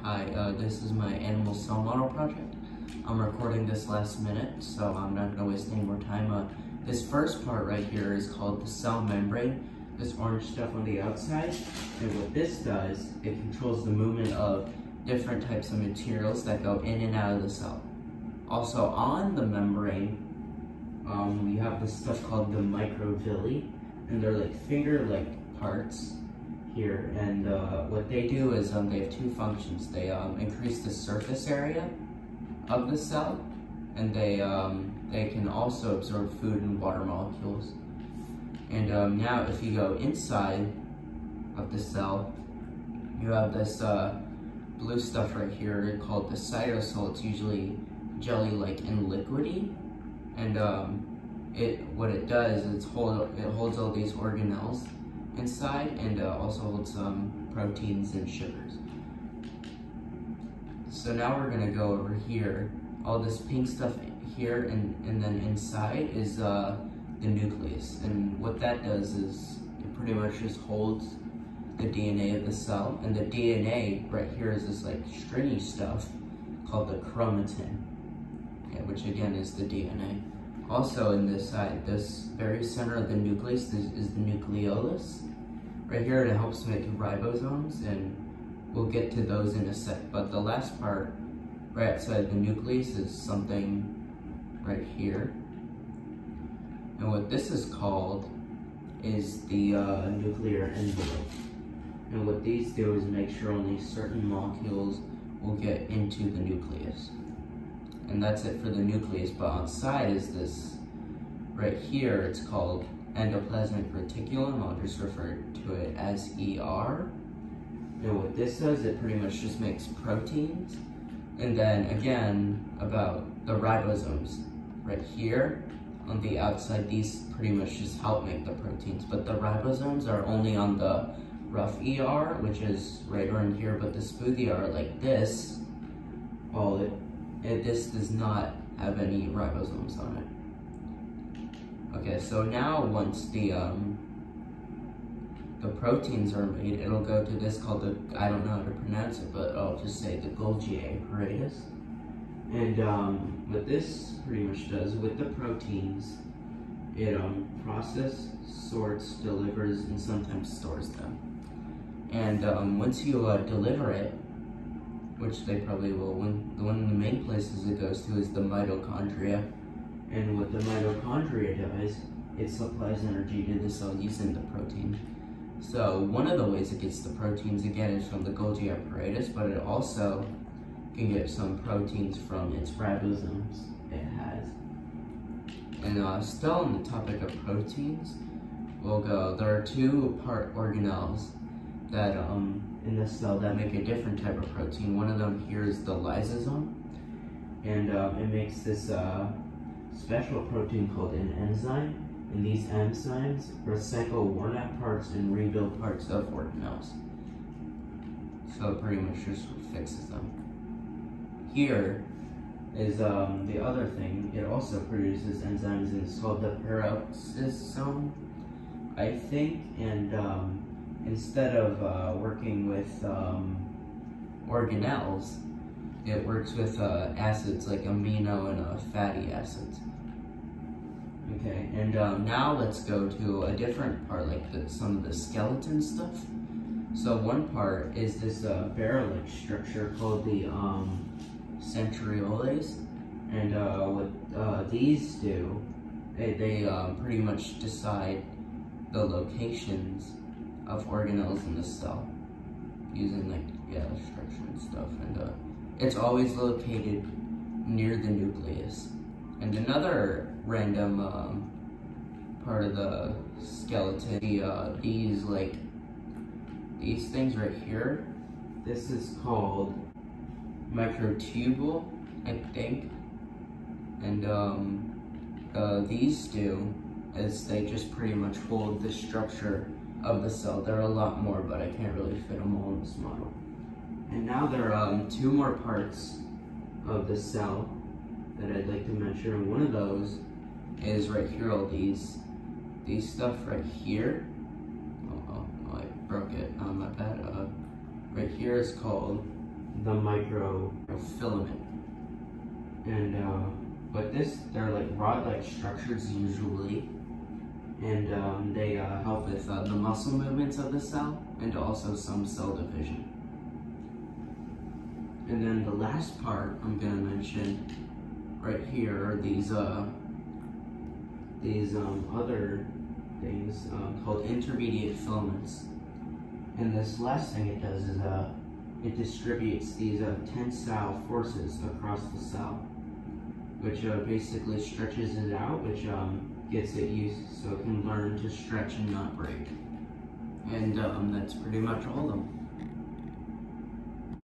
Hi, this is my animal cell model project. I'm recording this last minute, so I'm not going to waste any more time. This first part right here is called the cell membrane, this orange stuff on the outside. And what this does, it controls the movement of different types of materials that go in and out of the cell. Also on the membrane, we have this stuff called the microvilli, and they're like finger-like parts here, and what they do is they have two functions. They increase the surface area of the cell, and they can also absorb food and water molecules. And now if you go inside of the cell, you have this blue stuff right here called the cytosol. It's usually jelly-like and liquidy, and what it does is it holds all these organelles inside, and also holds proteins and sugars. So now we're gonna go over here. All this pink stuff here, and then inside is the nucleus. And what that does is it pretty much just holds the DNA of the cell. And the DNA right here is this like stringy stuff called the chromatin, which again is the DNA. Also in this side, this very center of the nucleus is the nucleolus. Right here it helps make ribosomes, and we'll get to those in a sec. But the last part, right outside the nucleus, is something right here. And what this is called is the nuclear envelope. And what these do is make sure only certain molecules will get into the nucleus. And that's it for the nucleus, but outside is this, right here, it's called Endoplasmic Reticulum. I'll just refer to it as ER. And what this does, it pretty much just makes proteins. And then again, about the ribosomes, right here on the outside, these pretty much just help make the proteins, but the ribosomes are only on the rough ER, which is right around here, but the smooth ER, like this, this does not have any ribosomes on it. Okay, so now once the proteins are made, it'll go to this called the, I don't know how to pronounce it, but I'll just say the Golgi Apparatus. And what this pretty much does with the proteins, it processes, sorts, delivers, and sometimes stores them. And once you deliver it, which they probably will, one of the main places it goes to is the mitochondria. And what the mitochondria does, it supplies energy to the cell using the protein. So one of the ways it gets the proteins, again, is from the Golgi Apparatus, but it also can get some proteins from its ribosomes it has. And still on the topic of proteins, we'll go, there are two-part organelles that in the cell that make a different type of protein. One of them here is the lysosome, and it makes this special protein called an enzyme, and these enzymes recycle worn-out parts and rebuild parts of organelles. So it pretty much just fixes them. Here is the other thing. It also produces enzymes, and it's called the peroxisome, I think, and instead of working with organelles, it works with acids like amino and fatty acids. Okay, and now let's go to a different part, like some of the skeleton stuff. So one part is this barrel-like structure called the centrioles, and what these do, they pretty much decide the locations of organelles in the cell using structure and stuff, and it's always located near the nucleus. And another random part of the skeleton, these things right here, this is called microtubule, I think, and these do is they just pretty much hold the structure of the cell. There are a lot more, but I can't really fit them all in this model. And now there are two more parts of the cell that I'd like to mention. One of those is right here, all these stuff right here. Oh, I broke it, my bad. Right here is called the microfilament. And but they're like rod-like structures usually, and they help with the muscle movements of the cell and also some cell division. And then the last part I'm gonna mention right here are these other things called intermediate filaments. And this last thing it does is it distributes these tensile forces across the cell, which basically stretches it out, which gets it used so it can learn to stretch and not break. And that's pretty much all of them.